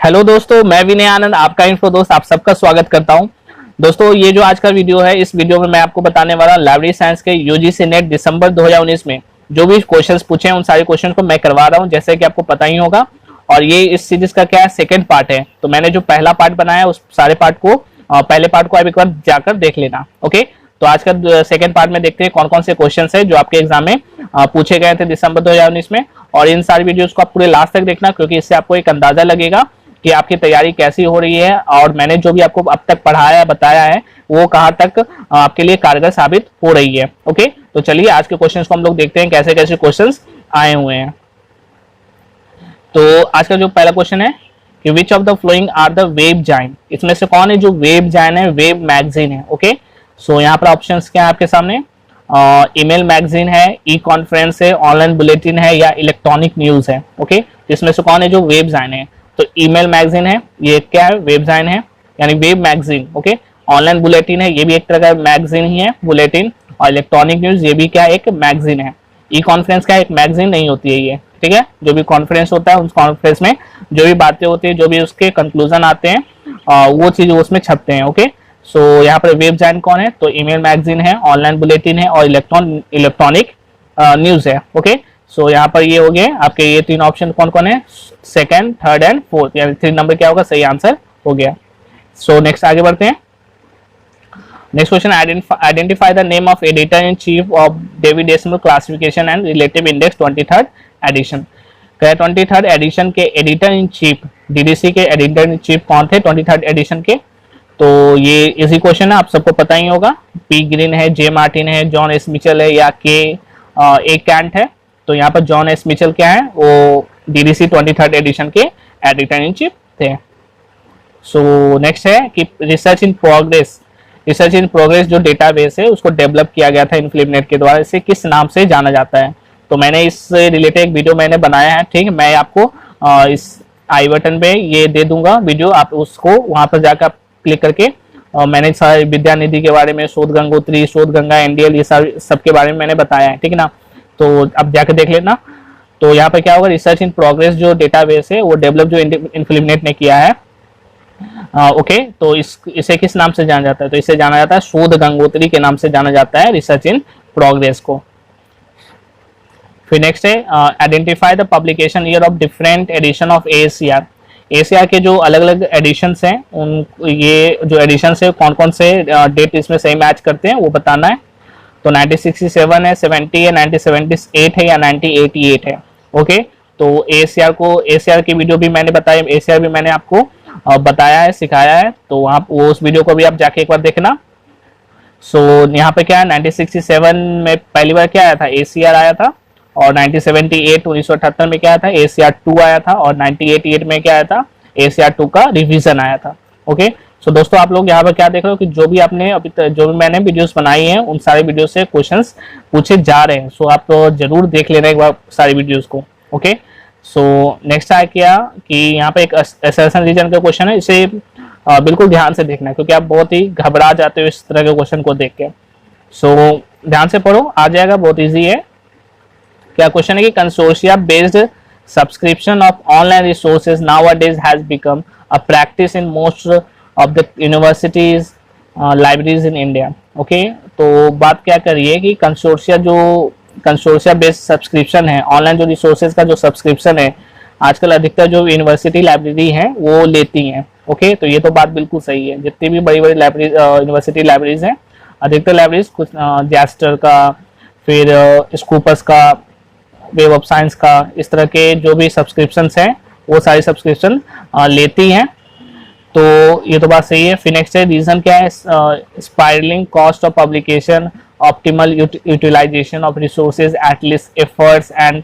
Hello दोस्तों, मैं विनय आनंद आपका इन्फो दोस्त आप सबका स्वागत करता हूं। दोस्तों, ये जो आज का वीडियो है, इस वीडियो में मैं आपको बताने वाला लाइब्रेरी साइंस के यूजीसी नेट दिसंबर 2019 में जो भी क्वेश्चंस पूछे हैं उन सारे क्वेश्चन को मैं करवा रहा हूं, जैसे कि आपको पता ही होगा। और ये इस सीरीज का क्या है, सेकेंड पार्ट है। तो मैंने जो पहला पार्ट बनाया है उस सारे पार्ट को पहले पार्ट को आप एक बार जाकर देख लेना। ओके, तो आज का सेकेंड पार्ट में देखते हैं कौन कौन से क्वेश्चन है जो आपके एग्जाम में पूछे गए थे दिसंबर 2019 में। और इन सारी वीडियोस को आप पूरे लास्ट तक देखना, क्योंकि इससे आपको एक अंदाजा लगेगा कि आपकी तैयारी कैसी हो रही है और मैंने जो भी आपको अब तक पढ़ाया है बताया है वो कहाँ तक आपके लिए कारगर साबित हो रही है। ओके, तो चलिए आज के क्वेश्चंस को हम लोग देखते हैं कैसे कैसे क्वेश्चंस आए हुए हैं। तो आज का जो पहला क्वेश्चन है कि which of the following are the webzine, इसमें से कौन है जो वेब जाइन है, वेब मैगजीन है। ओके, सो यहाँ पर ऑप्शंस क्या है आपके सामने, ईमेल मैगजीन है, ई कॉन्फ्रेंस है, ऑनलाइन बुलेटिन है या इलेक्ट्रॉनिक न्यूज है। ओके, इसमें से कौन है जो वेब जाइन है, तो ईमेल मैगजीन है, ये क्या है, वेब जाइन है यानी web magazine. Okay, online bulletin है, ये भी एक तरह का मैगजीन ही है, बुलेटिन। और इलेक्ट्रॉनिक न्यूज ये भी क्या एक मैगजीन है। ई कॉन्फ्रेंस क्या एक मैगजीन नहीं होती है ये, ठीक है। जो भी कॉन्फ्रेंस होता है उस कॉन्फ्रेंस में जो भी बातें होती है, जो भी उसके कंक्लूजन आते हैं वो चीज उसमें छपते हैं। ओके, सो यहाँ पर वेब जाइन कौन है, तो ईमेल मैगजीन है, ऑनलाइन बुलेटिन है और इलेक्ट्रॉनिक न्यूज है। ओके, सो यहाँ पर ये हो गए आपके ये तीन ऑप्शन कौन कौन है, सेकंड, थर्ड एंड फोर्थ, यानी 3 नंबर क्या होगा, सही आंसर हो गया। सो नेक्स्ट आगे बढ़ते हैं। Next question, identify the name of editor in chief of Dewey decimal classification and relative index 23rd edition. 23rd edition के एडिटर इन चीफ, डीडीसी के एडिटर इन चीफ कौन थे 23rd एडिशन के, तो ये इजी क्वेश्चन है, आप सबको पता ही होगा। पी ग्रीन है, जे मार्टिन है, जॉन एस मिचेल है या के ए कैंट है। तो यहाँ पर जॉन एस मिचेल क्या है, वो डीडीसी 23rd एडिशन के एडिटर इन चीफ थे। सो नेक्स्ट है कि research in progress, research in progress जो डेटाबेस है उसको डेवलप किया गया था इन्फ्लिपनेट के द्वारा, इसे किस नाम से जाना जाता है। तो मैंने इससे रिलेटेड एक वीडियो मैंने बनाया है, ठीक है। मैं आपको इस आई बटन पे ये दे दूंगा वीडियो, आप उसको वहां पर जाकर क्लिक करके मैंने सारे विद्या निधि के बारे में, शोध गंगोत्री, शोध गंगा एनडीएल, ये सबके बारे में मैंने बताया है, ठीक है ना। तो अब जाकर देख लेना। तो यहाँ पर क्या होगा, रिसर्च इन प्रोग्रेस जो डेटाबेस है वो डेवलप जो इन्फ्लिपनेट ने किया है। ओके, तो इसे किस नाम से जाना जाता है, तो इसे जाना जाता है शोध गंगोत्री के नाम से जाना जाता है रिसर्च इन प्रोग्रेस को। फिर नेक्स्ट है identify the publication year of different edition of ASCR. ASCR के जो अलग अलग एडिशंस हैं उन ये जो एडिशंस है कौन कौन से डेट इसमें सही मैच करते हैं वो बताना है। तो 1967 है, 70 है, 1978 है या 1988 है। ओके, तो एएससीआर की वीडियो भी मैंने बताया, एएससीआर भी मैंने आपको बताया है, सिखाया है, तो आप वो उस वीडियो को भी आप जाके एक बार देखना। सो यहाँ पे क्या है, 1967 में पहली बार क्या आया था, एसीआर आया था। और 1978 में क्या आया था, एसीआर 2 आया था। और 1988 में क्या आया था, एसीआर 2 का रिवीजन आया था। ओके, सो दोस्तों आप लोग यहाँ पर क्या देख रहे हो कि जो भी आपने अभी जो भी मैंने वीडियोस बनाई हैं उन सारे वीडियो से क्वेश्चंस पूछे जा रहे हैं। सो आप तो जरूर देख लेना एक बार सारी वीडियोस को। ओके, सो नेक्स्ट आया क्या कि यहाँ पे एक असर्शन रीजन का क्वेश्चन है, इसे बिल्कुल ध्यान से देखना है क्योंकि आप बहुत ही घबरा जाते हो इस तरह के क्वेश्चन को देख के। सो ध्यान से पढ़ो, आ जाएगा, बहुत ईजी है। क्या क्वेश्चन है कि consortia based subscription of online resources nowadays has become a practice in most of the universities libraries in India. Okay, तो बात क्या करिए कि कंसोर्शिया बेस्ड सब्सक्रिप्शन है, ऑनलाइन जो रिसोर्सेज का जो सब्सक्रिप्शन है आजकल अधिकतर जो यूनिवर्सिटी लाइब्रेरी हैं वो लेती हैं। ओके, तो ये तो बात बिल्कुल सही है। जितनी भी बड़ी बड़ी लाइब्रेरी यूनिवर्सिटी लाइब्रेरीज हैं, अधिकतर लाइब्रेरीज कुछ जैस्टर का, फिर स्कूपस का, वेब ऑफ साइंस का, इस तरह के जो भी सब्सक्रिप्शंस हैं वो सारी सब्सक्रिप्शन लेती हैं। तो ये तो बात सही है। फिर नेक्स्ट है रीजन क्या है, spiralling cost of publication, optimal utilisation of resources, at least efforts and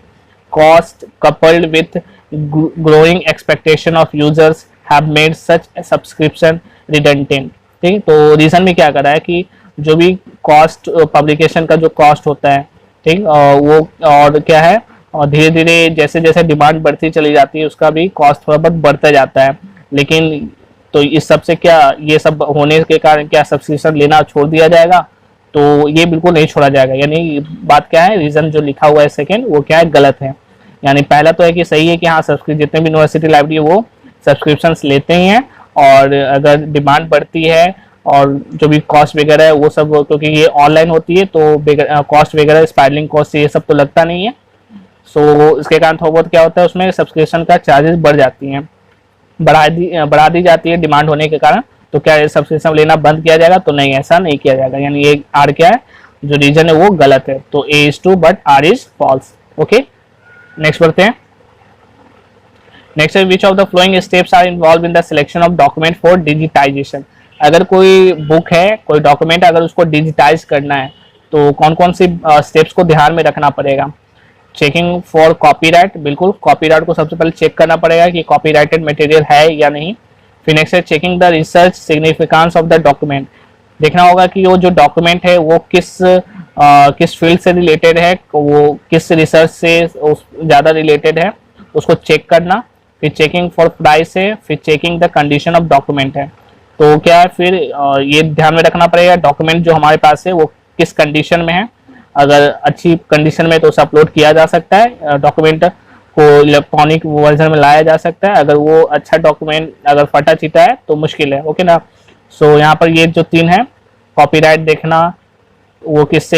cost coupled with growing expectation of users have made such subscription redundant. ठीक, तो रीजन में क्या कर रहा है कि जो भी कॉस्ट पब्लिकेशन का जो कॉस्ट होता है, ठीक, वो और क्या है, और धीरे धीरे जैसे जैसे डिमांड बढ़ती चली जाती है उसका भी कॉस्ट थोड़ा बहुत बढ़ता जाता है। लेकिन तो इस सब से क्या, ये सब होने के कारण क्या सब्सक्रिप्शन लेना छोड़ दिया जाएगा, तो ये बिल्कुल नहीं छोड़ा जाएगा। यानी बात क्या है, रीजन जो लिखा हुआ है सेकंड वो क्या है, गलत है। यानी पहला तो है कि सही है कि हाँ सब्सक्रिप्शन जितने भी यूनिवर्सिटी लाइब्रेरी है वो सब्सक्रिप्शंस लेते ही हैं, और अगर डिमांड बढ़ती है और जो भी कॉस्ट वगैरह है वो सब, क्योंकि ये ऑनलाइन होती है तो कॉस्ट वगैरह स्पाइरलिंग कॉस्ट ये सब तो लगता नहीं है। सो इसके कारण थोड़ा बहुत क्या होता है उसमें सब्सक्रिप्शन का चार्जेस बढ़ जाती हैं, बढ़ा दी जाती है डिमांड होने के कारण। तो क्या सब्सक्रिप्शन लेना बंद किया जाएगा? तो नहीं, ऐसा नहीं किया जाएगा। यानी ये आर क्या है, जो रीजन है वो गलत है। तो A is true but R is false. Okay, next बढ़ते हैं। नेक्स्ट है which of the following steps are involve in the selection of document for digitisation. अगर कोई बुक है, कोई डॉक्यूमेंट अगर उसको डिजिटाइज करना है तो कौन कौन सी स्टेप्स को ध्यान में रखना पड़ेगा? चेकिंग फॉर कॉपीराइट, बिल्कुल कॉपीराइट को सबसे पहले चेक करना पड़ेगा कि कॉपीराइटेड मटेरियल है या नहीं। फिर नेक्स्ट है checking the research significance of the document, देखना होगा कि वो जो डॉक्यूमेंट है वो किस फील्ड से रिलेटेड है, वो किस रिसर्च से ज़्यादा रिलेटेड है, उसको चेक करना। फिर चेकिंग फॉर प्राइस है, फिर checking the condition of document है। तो क्या है, फिर ये ध्यान में रखना पड़ेगा डॉक्यूमेंट जो हमारे पास है वो किस कंडीशन में है। अगर अच्छी कंडीशन में तो उसे अपलोड किया जा सकता है, डॉक्यूमेंट को इलेक्ट्रॉनिक वर्जन में लाया जा सकता है। अगर वो अच्छा डॉक्यूमेंट अगर फटा चिटा है तो मुश्किल है। ओके ना। सो यहाँ पर ये जो 3 है, कॉपीराइट देखना, वो किस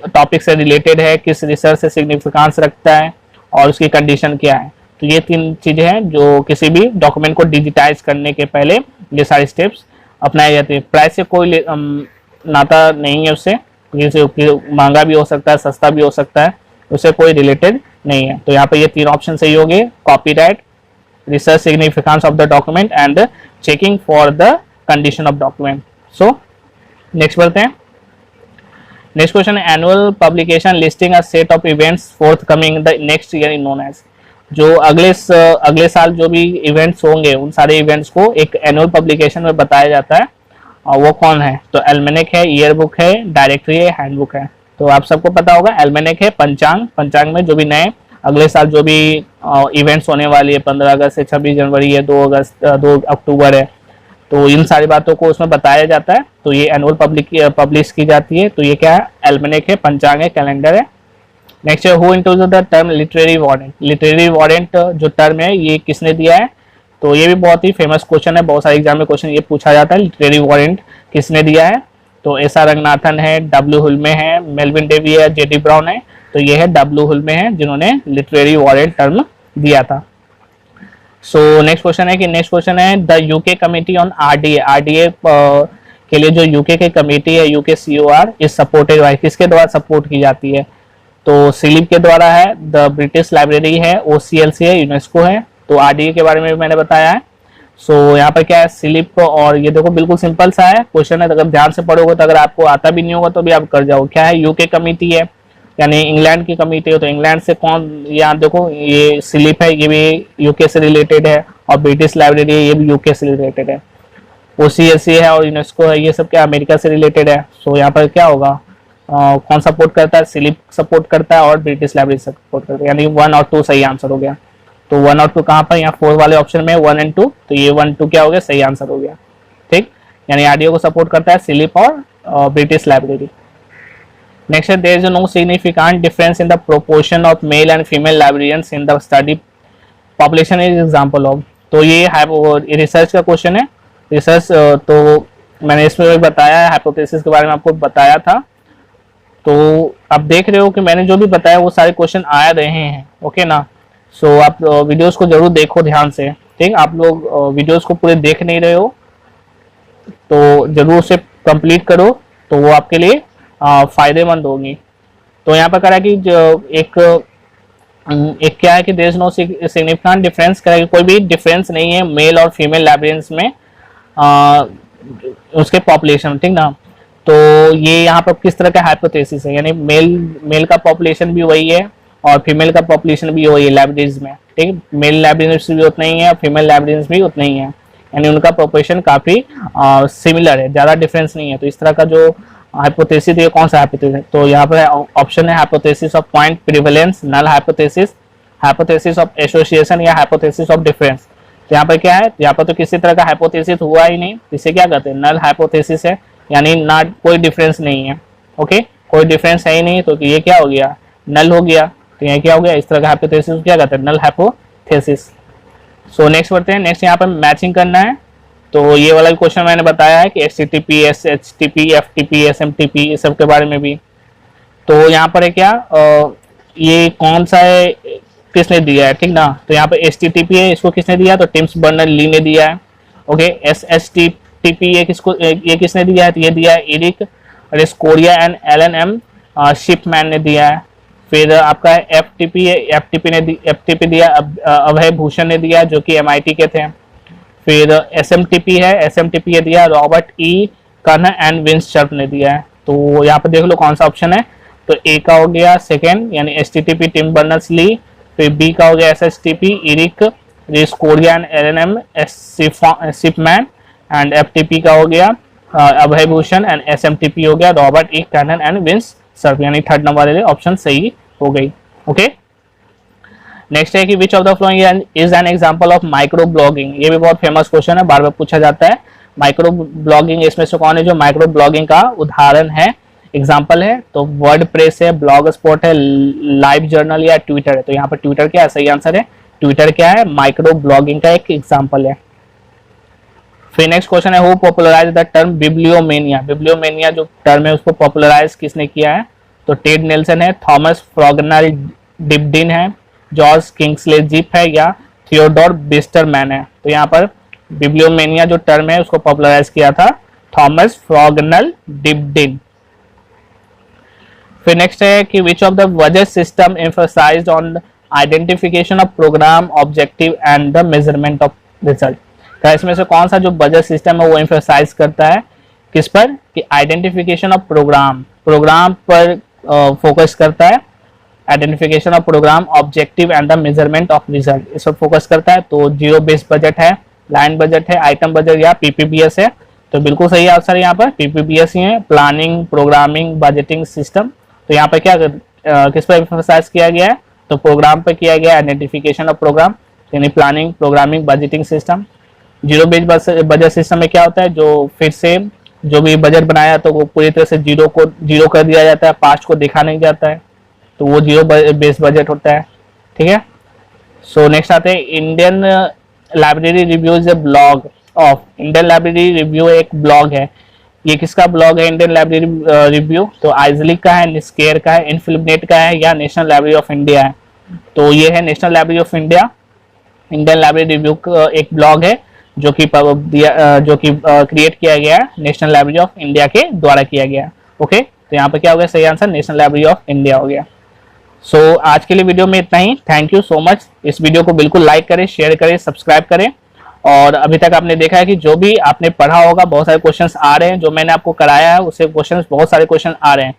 टॉपिक से रिलेटेड है, किस रिसर्च से सिग्निफिकेंस रखता है, और उसकी कंडीशन क्या है। तो ये 3 चीजें हैं जो किसी भी डॉक्यूमेंट को डिजिटाइज करने के पहले ये सारे स्टेप्स अपनाए जाते हैं। प्राइस से कोई नाता नहीं है उससे, महंगा भी हो सकता है, सस्ता भी हो सकता है, उससे कोई रिलेटेड नहीं है। तो यहाँ पर ये 3 ऑप्शन सही हो गए, copyright, research significance of the document and checking for the condition of document. So next बढ़ते हैं। नेक्स्ट क्वेश्चन है annual publication listing a set of events forthcoming the next year in known as. जो अगले साल जो भी events होंगे उन सारे इवेंट्स को एक एनुअल पब्लिकेशन में बताया जाता है, और वो कौन है? तो एल्मेनिक है, ईयर बुक है, डायरेक्टरी है, हैंडबुक है। तो आप सबको पता होगा एल्मेनिक है पंचांग में जो भी नए अगले साल जो भी इवेंट्स होने वाली है, 15 अगस्त से 26 जनवरी है, 2 अक्टूबर है, तो इन सारी बातों को उसमें बताया जाता है। तो ये एनुअल पब्लिश की जाती है। तो ये क्या है? एल्मेनिक है, पंचांग है, कैलेंडर है। नेक्स्ट है who introduced the term literary warrant. Literary warrant जो टर्म है ये किसने दिया है? तो ये भी बहुत ही फेमस क्वेश्चन है, बहुत सारे एग्जाम में क्वेश्चन ये पूछा जाता है, लिटरेरी वारंट किसने दिया है? तो एस.आर. रंगनाथन है, डब्ल्यू हुल्मे है, मेल्विन डेवी है, जे.डी. ब्राउन है। तो ये है डब्ल्यू हुल्मे है जिन्होंने लिटरेरी वारंट टर्म दिया था। सो नेक्स्ट क्वेश्चन है the UK committee on RDA के लिए जो यूके की कमेटी है, UK COR is supported by, किसके द्वारा सपोर्ट की जाती है? तो सिलिप के द्वारा है, द ब्रिटिश लाइब्रेरी है, OCLC है, यूनेस्को है। तो आरडीए के बारे में भी मैंने बताया है। सो यहाँ पर क्या है, सिलिप, और ये देखो बिल्कुल सिंपल सा है क्वेश्चन है, तो अगर ध्यान से पढ़ोगे तो अगर आपको आता भी नहीं होगा तो भी आप कर जाओ। क्या है? यूके कमेटी है, यानी इंग्लैंड की कमेटी है। तो इंग्लैंड से कौन, यहाँ देखो ये सिलिप है, ये भी यूके से रिलेटेड है, और ब्रिटिश लाइब्रेरी है, ये भी यूके से रिलेटेड है। OCLC है और यूनेस्को है, ये सब क्या अमेरिका से रिलेटेड है। सो यहाँ पर क्या होगा, कौन सपोर्ट करता है? सिलिप सपोर्ट करता है और ब्रिटिश लाइब्रेरी सपोर्ट करता है, यानी 1 और 2 सही आंसर हो गया। तो 1 और 2 कहाँ पर? यहाँ 4 वाले ऑप्शन में 1 और 2, तो ये 1 2 क्या हो गया? सही आंसर हो गया। ठीक, यानी आरडीओ को सपोर्ट करता है सिलिप और ब्रिटिश लाइब्रेरी। नेक्स्ट है there is no significant difference in the proportion of male and female librarians in the study population is example of. तो ये रिसर्च का क्वेश्चन है। रिसर्च तो मैंने इसमें भी बताया है, हाइपोथेसिस के बारे में आपको बताया था। तो आप देख रहे हो कि मैंने जो भी बताया वो सारे क्वेश्चन आ रहे हैं। ओके ना। सो आप वीडियोस को जरूर देखो ध्यान से। ठीक, आप लोग वीडियोस को पूरे देख नहीं रहे हो तो जरूर उसे कंप्लीट करो, तो वो आपके लिए फायदेमंद होगी। तो यहाँ पर करा कि एक क्या है कि there is no significant difference, करा कि कोई भी डिफरेंस नहीं है मेल और फीमेल लाइब्रेरियंस में उसके पॉपुलेशन। ठीक ना। तो ये यहाँ पर किस तरह का हाइपोथेसिस है, यानी मेल का पॉपुलेशन भी वही है और फीमेल का पॉपुलेशन भी वही है लाइब्रेरीज में। ठीक, मेल लाइब्रेरियंस भी उतना ही है और फीमेल लाइब्रेरियंस भी उतना ही है, यानी उनका पॉपुलेशन काफी सिमिलर है, ज्यादा डिफरेंस नहीं है। तो इस तरह का जो हाइपोथेसिस है, कौन सा हाइपोथेसिस? तो यहाँ पर ऑप्शन है hypothesis of point prevalence, null hypothesis, hypothesis of association या हाइपोथेसिस ऑफ डिफरेंस। तो यहाँ पर क्या है, यहाँ पर तो किसी तरह का हाइपोथेसिस हुआ ही नहीं, इसे क्या कहते हैं? नल हाइपोथेसिस है, यानी ना कोई डिफरेंस नहीं है। ओके, कोई डिफरेंस है ही नहीं, तो ये क्या हो गया? नल हो गया। तो यहाँ क्या हो गया? इस तरह का हाइपोथेसिस क्या कहते हैं? Null hypothesis. सो नेक्स्ट बढ़ते हैं। नेक्स्ट यहाँ पर मैचिंग करना है। तो ये वाला क्वेश्चन मैंने बताया है कि HTTP, SHTP, FTP, SMTP इस सब के बारे में भी। तो यहाँ पर है क्या, ये कौन सा है, किसने दिया है, ठीक ना। तो यहाँ पर HTTP है, इसको किसने दिया, तो टिम्स बर्नर ली ने दिया है। ओके, SHTP ये किसने दिया है, तो ये दिया है Eric Rescorla and LNM Shipman ने दिया है। फिर आपका FTP है, FTP दिया अभय भूषण ने दिया जो कि MIT के थे। फिर SMTP है, SMTP ये दिया रॉबर्ट E कर्न एंड विंस शर्प ने दिया है। तो यहाँ पर देख लो कौन सा ऑप्शन है। तो A का हो गया सेकेंड यानी HTTP टिम बर्नर्स ली। फिर B का हो गया SHTP Eric Rescorla and LNM Shipman. And FTP का हो गया अभय भूषण एंड SMTP हो गया रॉबर्ट E कर्न एंड विंस शर्प, यानी थर्ड नंबर वाले ऑप्शन सही हो गई। ओके, नेक्स्ट है कि which of the following is an example of micro blogging. ये भी बहुत फेमस क्वेश्चन है, बार बार पूछा जाता है। माइक्रो ब्लॉगिंग इसमें से कौन है जो माइक्रो ब्लॉगिंग का उदाहरण है, एग्जाम्पल है। तो वर्ड प्रेस है, ब्लॉग स्पॉट है, लाइव जर्नल या ट्विटर है। तो यहाँ पर ट्विटर क्या है, सही आंसर है ट्विटर क्या है, माइक्रो ब्लॉगिंग का एक एग्जाम्पल है। फिर नेक्स्ट क्वेश्चन है who popularise the term bibliomania. Bibliomania जो टर्म है उसको पॉपुलराइज किसने किया है, तो टेड नेल्सन है, थॉमस फ्रॉगनल डिब्डिन है, जॉर्ज किंग्सले जिप है या थियोडोर बिस्टरमैन है। तो यहाँ पर बिब्लियोमेनिया जो टर्म है उसको पॉपुलराइज किया था थॉमस फ्रॉगनल डिब्डिन। फिर नेक्स्ट है कि which of the budget system emphasised on identification of programme objective and the measurement of result. तो इसमें से कौन सा जो बजट सिस्टम है वो एम्फसाइज करता है किस पर, कि आइडेंटिफिकेशन ऑफ प्रोग्राम पर फोकस करता है, identification of programme objective and the measurement of result इस पर फोकस करता है। तो जीरो बेस्ड बजट है, लाइन बजट है, आइटम बजट या PPBS है। तो बिल्कुल सही आंसर है यहाँ पर PPBS ही है, प्लानिंग प्रोग्रामिंग बजटिंग सिस्टम। तो यहाँ पर क्या किस पर एम्फसाइज किया गया है, तो प्रोग्राम पर किया गया, आइडेंटिफिकेशन ऑफ प्रोग्राम यानी planning programming budgeting system. Zero based budget system में क्या होता है, जो फिर से जो भी बजट बनाया तो वो पूरी तरह से जीरो कर दिया जाता है, पास्ट को देखा नहीं जाता है, तो वो जीरो बेस्ड बजट होता है। ठीक है, सो नेक्स्ट आते हैं Indian library review is a blog of. Indian library review एक ब्लॉग है, ये किसका ब्लॉग है इंडियन लाइब्रेरी रिव्यू, तो आइजलिक का है, निस्केयर का है, इनफिल्मनेट का है या नेशनल लाइब्रेरी ऑफ इंडिया है। तो ये है national library of India. Indian library review एक ब्लॉग है जो कि क्रिएट किया गया है नेशनल लाइब्रेरी ऑफ इंडिया के द्वारा किया गया। ओके, तो यहाँ पे क्या हो गया, सही answer national library of India हो गया। सो आज के लिए वीडियो में इतना ही। Thank you so much. इस वीडियो को बिल्कुल लाइक करें, शेयर करें, सब्सक्राइब करें। और अभी तक आपने देखा है कि जो भी आपने पढ़ा होगा बहुत सारे क्वेश्चंस आ रहे हैं, जो मैंने आपको कराया है उससे बहुत सारे क्वेश्चन आ रहे हैं।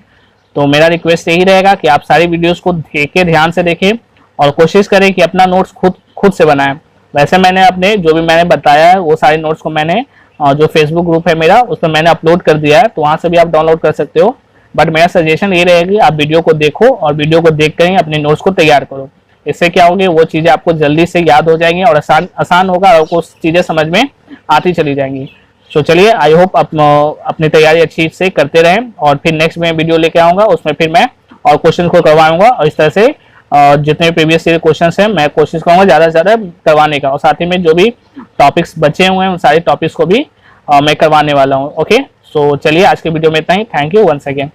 तो मेरा रिक्वेस्ट यही रहेगा कि आप सारी वीडियोस को देखें, ध्यान से देखें और कोशिश करें कि अपना नोट्स खुद से बनाएं। वैसे मैंने अपने जो भी मैंने बताया है वो सारे नोट्स को मैंने जो फेसबुक ग्रुप है मेरा उस पर मैंने अपलोड कर दिया है, तो वहां से भी आप डाउनलोड कर सकते हो। बट मेरा सजेशन ये रहेगा कि आप वीडियो को देखो और वीडियो को देख कर ही अपने नोट्स को तैयार करो। इससे क्या होगी, वो चीजें आपको जल्दी से याद हो जाएंगी और आसान होगा और आपको चीजें समझ में आती चली जाएंगी। तो चलिए, आई होप अपनी तैयारी अच्छी से करते रहें और फिर नेक्स्ट में वीडियो लेके आऊंगा, उसमें फिर मैं और क्वेश्चन को करवाऊंगा और इस तरह से जितने प्रीवियस ईयर क्वेश्चंस हैं मैं कोशिश करूंगा ज़्यादा से ज़्यादा करवाने का, और साथ ही में जो भी टॉपिक्स बचे हुए हैं उन सारे टॉपिक्स को भी मैं करवाने वाला हूँ। ओके, सो चलिए आज के वीडियो में इतना ही। Thank you once again.